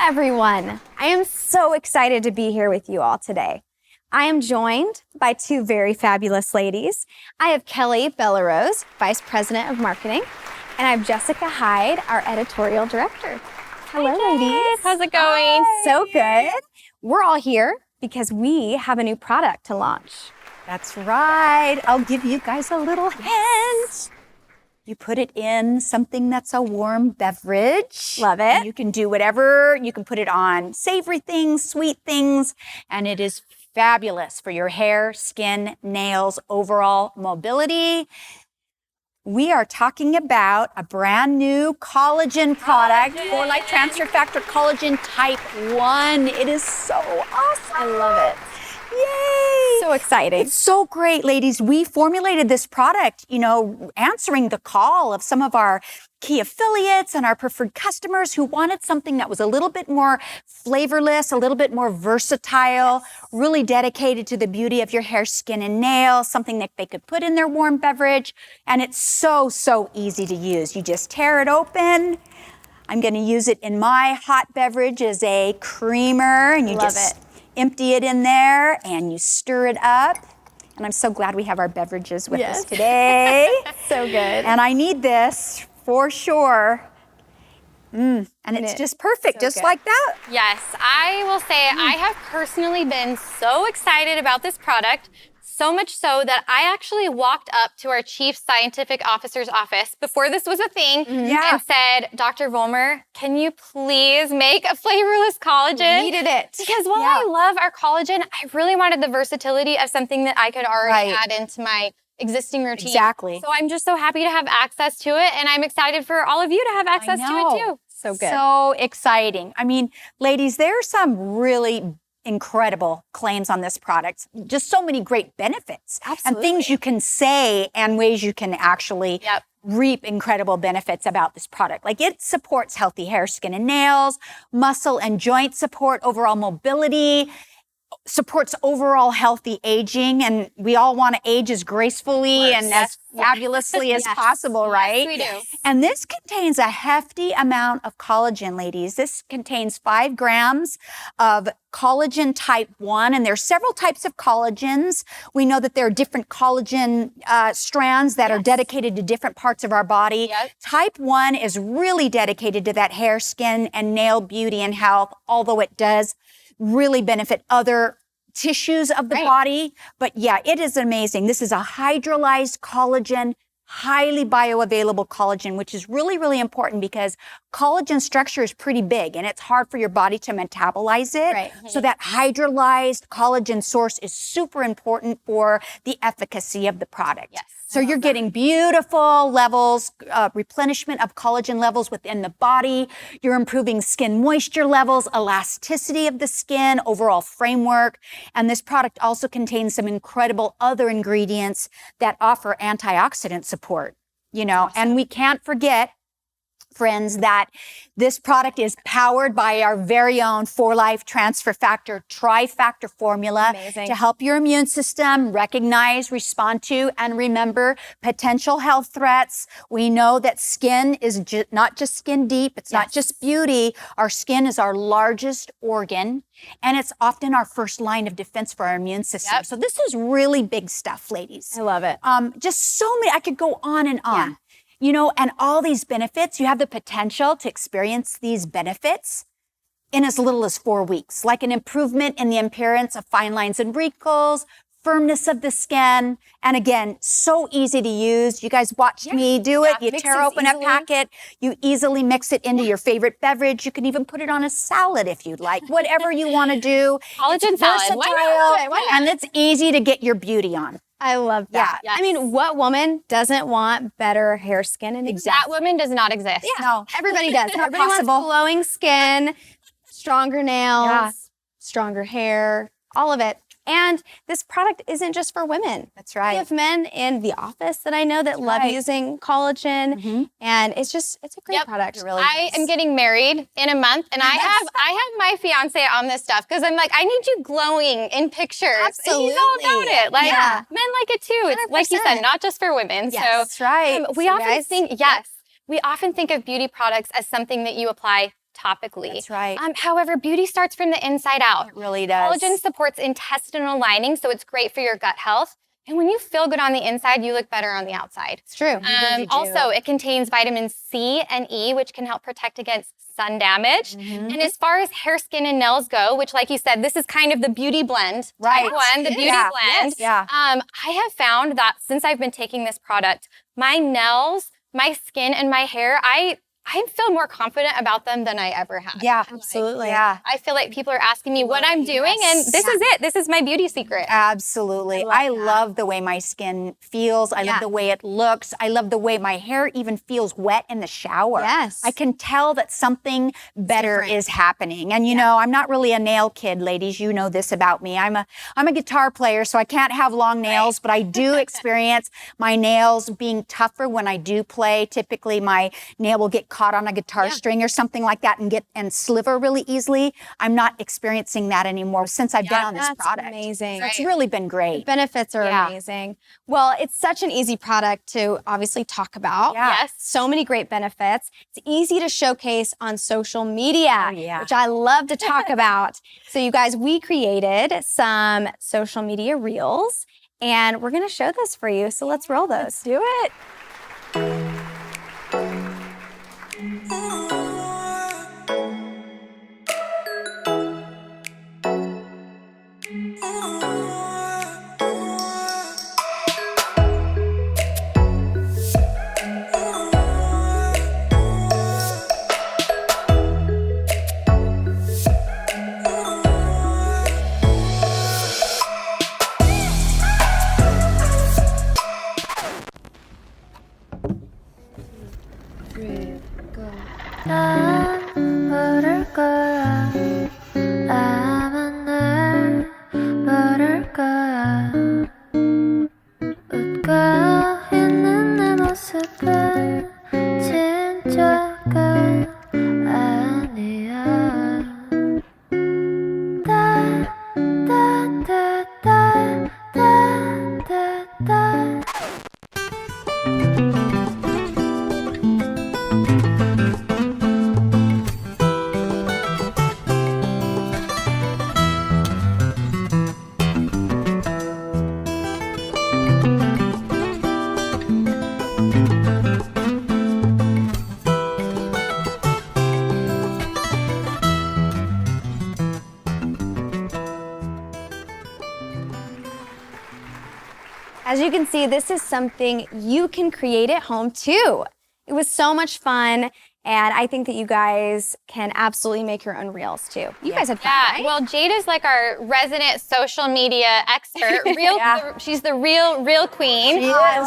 everyone. I am so excited to be here with you all today. I am joined by two very fabulous ladies. I have Kelly Bellarose, Vice President of Marketing, and I have Jessica Hyde, our Editorial Director. Hello, ladies. How's it going? Hi. So good. We're all here because we have a new product to launch. That's right. I'll give you guys a little hint. You put it in something that's a warm beverage. Love it. And you can do whatever. You can put it on savory things, sweet things, and it is fabulous for your hair, skin, nails, overall mobility. We are talking about a brand new collagen product, for Life Transfer Factor Collagen Type 1. It is so awesome. I love it. Yay! So exciting. It's so great, ladies. We formulated this product, answering the call of some of our key affiliates and our preferred customers who wanted something that was a little bit more flavorless, a little bit more versatile, really dedicated to the beauty of your hair, skin, and nails, something that they could put in their warm beverage. And it's so, so easy to use. You just tear it open. I'm going to use it in my hot beverage as a creamer, and you just empty it in there and you stir it up. And I'm so glad we have our beverages with us today. So good. And I need this for sure. And it's just perfect, so just good. like that. Yes, I will say I have personally been so excited about this product, so much so that I actually walked up to our Chief Scientific Officer's office before this was a thing and said, Dr. Vollmer, can you please make a flavorless collagen? Needed it. Because while I love our collagen, I really wanted the versatility of something that I could already add into my existing routine. Exactly. So I'm just so happy to have access to it, and I'm excited for all of you to have access to it too. So good. So exciting. I mean, ladies, there are some really incredible claims on this product. Just so many great benefits. Absolutely. And things you can say and ways you can actually reap incredible benefits about this product. Like it supports healthy hair, skin, and nails, muscle and joint support, overall mobility, supports overall healthy aging, and we all want to age as gracefully and as fabulously as possible, right? Yes, we do. And this contains a hefty amount of collagen, ladies. This contains 5 grams of collagen type 1, and there are several types of collagens. We know that there are different collagen strands that are dedicated to different parts of our body. Type 1 is really dedicated to that hair, skin, and nail beauty and health, although it does really benefit other tissues of the body. But yeah, it is amazing. This is a hydrolyzed collagen, highly bioavailable collagen, which is really, really important because collagen structure is pretty big and it's hard for your body to metabolize it. So that hydrolyzed collagen source is super important for the efficacy of the product. So you're getting beautiful levels, replenishment of collagen levels within the body. You're improving skin moisture levels, elasticity of the skin, overall framework. And this product also contains some incredible other ingredients that offer antioxidant support, and we can't forget, friends, that this product is powered by our very own For Life Transfer Factor Trifactor formula to help your immune system recognize, respond to, and remember potential health threats. We know that skin is not just skin deep. It's not just beauty. Our skin is our largest organ, and it's often our first line of defense for our immune system. So this is really big stuff, ladies. I love it. Just so many, I could go on and on. And all these benefits, you have the potential to experience these benefits in as little as 4 weeks, like an improvement in the appearance of fine lines and wrinkles, firmness of the skin, and again, so easy to use. You guys watched me do it. You tear open a packet, you easily mix it into your favorite beverage. You can even put it on a salad if you'd like, whatever you want to do. Collagen salad. Why not? And it's easy to get your beauty on. I love that. I mean, what woman doesn't want better hair, skin, and nails? That woman does not exist. No, Everybody does. Everybody wants glowing skin, stronger nails, stronger hair, all of it. And this product isn't just for women. That's right. We have men in the office that I know that love using collagen, and it's a great product. Really I am getting married in a month, and I have my fiance on this stuff because I'm like, I need you glowing in pictures. Absolutely. He's all about it. Like men like it too. It's 100%. like you said, not just for women. Yes, so that's right. we often think we often think of beauty products as something that you apply topically. That's right. However, beauty starts from the inside out. It really does. Collagen supports intestinal lining, so it's great for your gut health. And when you feel good on the inside, you look better on the outside. It's true. Also, it contains vitamins C and E, which can help protect against sun damage. And as far as hair, skin, and nails go, which, like you said, this is kind of the beauty blend. Right. Type 1, the beauty blend. Yeah. I have found that since I've been taking this product, my nails, my skin, and my hair, I feel more confident about them than I ever have. Yeah, absolutely. Yeah. I feel like people are asking me what I'm doing, and this is it. This is my beauty secret. Absolutely. I love the way my skin feels. I love the way it looks. I love the way my hair even feels wet in the shower. Yes. I can tell that something better is happening. And you know, I'm not really a nail kid, ladies. You know this about me. I'm a guitar player, so I can't have long nails, but I do experience my nails being tougher when I do play. Typically, my nail will get caught on a guitar string or something like that and sliver really easily. I'm not experiencing that anymore since I've been on this product. Amazing. So it's really been great. The benefits are amazing. Well, it's such an easy product to obviously talk about. Yes. So many great benefits. It's easy to showcase on social media, which I love to talk about. So you guys, we created some social media reels and we're going to show this for you. So let's roll those. Let's do it. 난 모를 거야. 아마 날 모를 거야. 웃고 있는 내 모습은 진짜가 아니야. 따따따따따따따. As you can see, this is something you can create at home too. It was so much fun. And I think that you guys can absolutely make your own reels too. You guys had fun, right? Well, Jade is like our resident social media expert. She's the real queen. I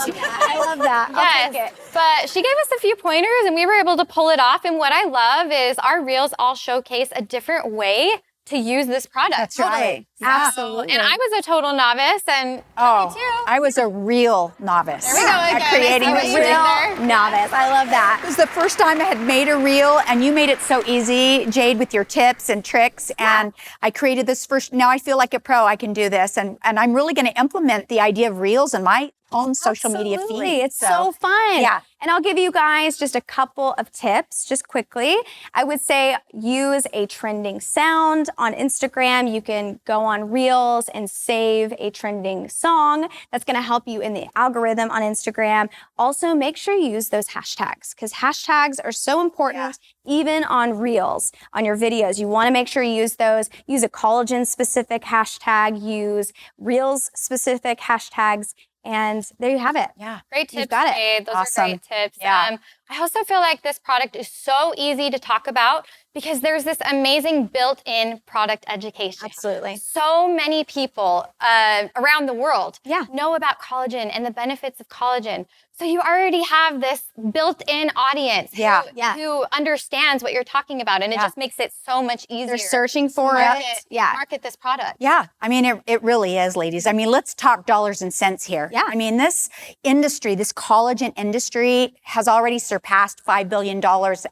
love that. I'll take it. But she gave us a few pointers and we were able to pull it off. And what I love is our reels all showcase a different way to use this product. That's right. Absolutely. And I was a total novice, and Kelly too. I was a real novice. There we go again. At creating I this see what you did reel. there. Novice. I love that. It was the first time I had made a reel, and you made it so easy, Jade, with your tips and tricks. And I created this first. Now I feel like a pro. I can do this, and I'm really going to implement the idea of reels in my own social media feed. It's so fun. Yeah. And I'll give you guys just a couple of tips, just quickly. I would say use a trending sound on Instagram. You can go on Reels and save a trending song. That's going to help you in the algorithm on Instagram. Also, make sure you use those hashtags because hashtags are so important even on Reels, on your videos. You want to make sure you use those. Use a collagen specific hashtag, use Reels specific hashtags. And there you have it. Yeah. Great tips, You've got it. Jade. Those Awesome. are great tips. Yeah. I also feel like this product is so easy to talk about because there's this amazing built-in product education. Absolutely. So many people around the world Yeah. know about collagen and the benefits of collagen. So you already have this built-in audience who understands what you're talking about, and it just makes it so much easier. They're searching for to it. market this product. Yeah, I mean, it really is, ladies. I mean, let's talk dollars and cents here. Yeah. I mean, this industry, this collagen industry has already surpassed $5 billion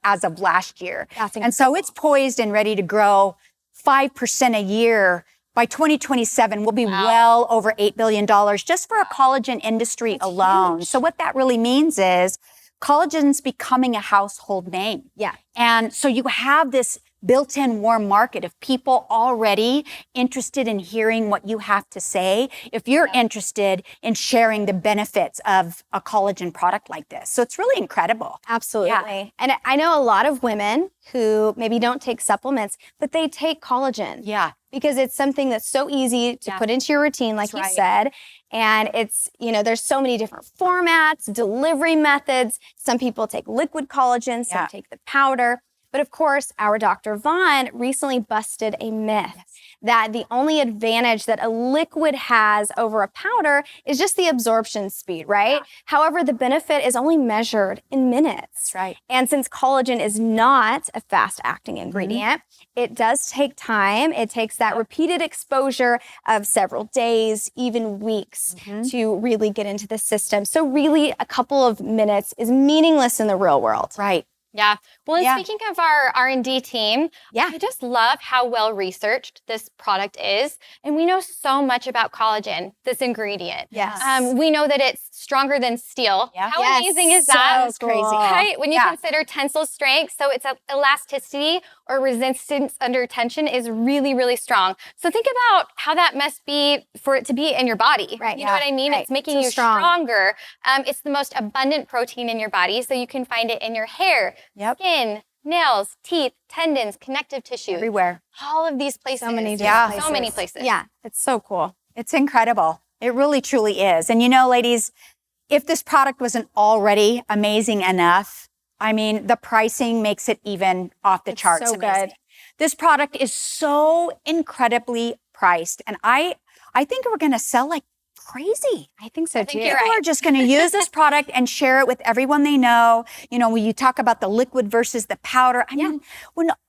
as of last year. That's and so it's poised and ready to grow 5% a year. By 2027, we'll be well over $8 billion just for a collagen industry alone. Huge. So what that really means is collagen's becoming a household name. Yeah. And so you have this built-in warm market of people already interested in hearing what you have to say if you're interested in sharing the benefits of a collagen product like this. So it's really incredible. Absolutely. Yeah. And I know a lot of women who maybe don't take supplements, but they take collagen. Yeah. Because it's something that's so easy to put into your routine, like you said. And it's, there's so many different formats, delivery methods. Some people take liquid collagen, some take the powder. But of course, our Dr. Vaughn recently busted a myth that the only advantage that a liquid has over a powder is just the absorption speed, right? Yeah. However, the benefit is only measured in minutes. That's right. And since collagen is not a fast-acting ingredient, it does take time. It takes that repeated exposure of several days, even weeks, to really get into the system. So really, a couple of minutes is meaningless in the real world. Right. Yeah. Well, and speaking of our R&D team, I just love how well researched this product is. And we know so much about collagen, this ingredient. Yes. We know that it's stronger than steel. Yeah. How amazing is that? That's crazy. Right? When you consider tensile strength, so its elasticity or resistance under tension is really, really strong. So think about how that must be for it to be in your body. Right. You know what I mean? Right. It's making you stronger. It's the most abundant protein in your body, so you can find it in your hair, skin, nails, teeth, tendons, connective tissue. Everywhere. All of these places. So many different places. So many places. Yeah, it's so cool. It's incredible. It really, truly is. And ladies, if this product wasn't already amazing enough, I mean, the pricing makes it even off the charts. So amazing. good. This product is so incredibly priced. And I think we're going to sell like crazy. I think so too. People are just going to use this product and share it with everyone they know. When you talk about the liquid versus the powder, I mean,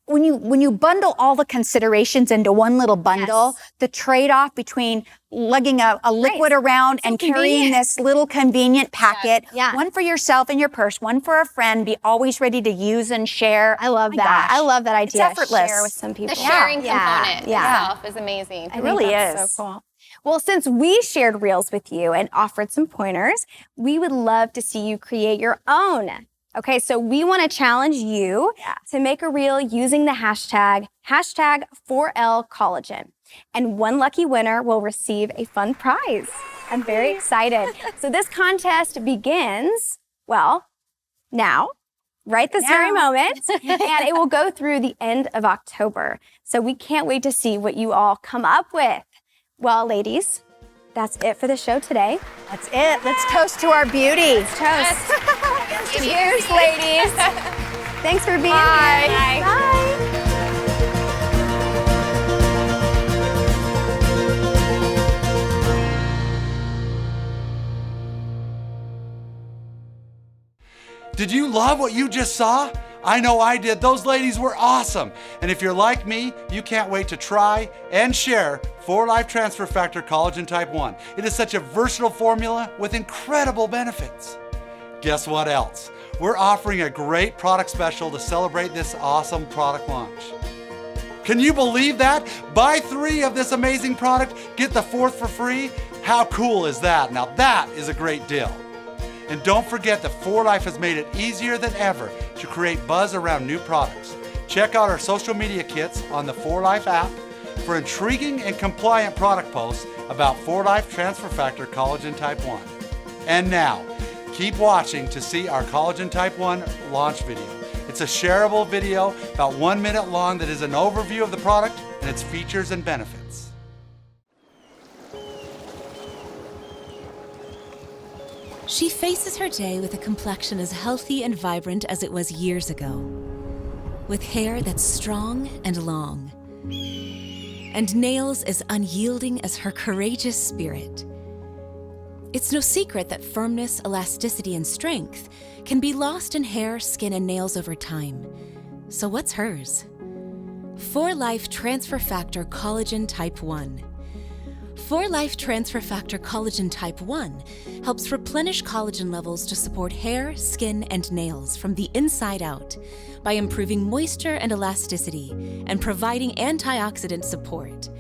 when you bundle all the considerations into one little bundle, the trade-off between lugging a liquid around and carrying this little convenient packet, one for yourself in your purse, one for a friend, be always ready to use and share. I love that. Gosh. I love that idea. It's effortless. Share with some people. The sharing component itself is amazing. I think really that's is. so cool. Well, since we shared reels with you and offered some pointers, we would love to see you create your own. Okay, so we want to challenge you to make a reel using the hashtag 4L-Collagen. And one lucky winner will receive a fun prize. I'm very excited. So this contest begins, now, right this very moment, and it will go through the end of October. So we can't wait to see what you all come up with. Well, ladies, that's it for the show today. That's it. Let's toast to our beauty. Toast. Cheers, ladies. Thanks for being Bye. here. Bye. Did you love what you just saw? I know I did. Those ladies were awesome. And if you're like me, you can't wait to try and share 4Life Transfer Factor Collagen Type 1. It is such a versatile formula with incredible benefits. Guess what else? We're offering a great product special to celebrate this awesome product launch. Can you believe that? Buy 3 of this amazing product, get the 4th for free. How cool is that? Now that is a great deal. And don't forget that 4Life has made it easier than ever to create buzz around new products. Check out our social media kits on the 4Life app for intriguing and compliant product posts about 4Life Transfer Factor Collagen Type 1. And now, keep watching to see our Collagen Type 1 launch video. It's a shareable video about 1 minute long that is an overview of the product and its features and benefits. She faces her day with a complexion as healthy and vibrant as it was years ago, with hair that's strong and long, and nails as unyielding as her courageous spirit. It's no secret that firmness, elasticity, and strength can be lost in hair, skin, and nails over time. So what's hers? 4Life Transfer Factor Collagen Type 1. 4Life Transfer Factor Collagen Type 1 helps replenish collagen levels to support hair, skin, and nails from the inside out by improving moisture and elasticity and providing antioxidant support.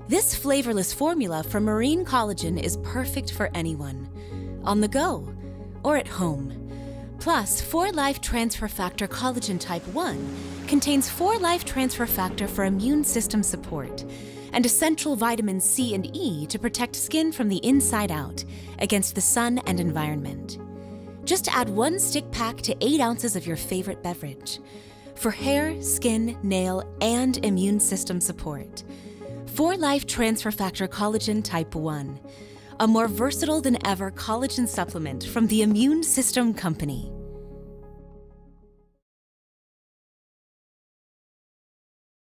This flavorless formula from marine collagen is perfect for anyone, on the go or at home. Plus, 4-Life Transfer Factor Collagen Type 1 contains 4-Life Transfer Factor for immune system support and essential vitamins C and E to protect skin from the inside out against the sun and environment. Just add 1 stick pack to 8 ounces of your favorite beverage for hair, skin, nail, and immune system support. 4-Life Transfer Factor Collagen Type 1, a more versatile than ever collagen supplement from the Immune System Company.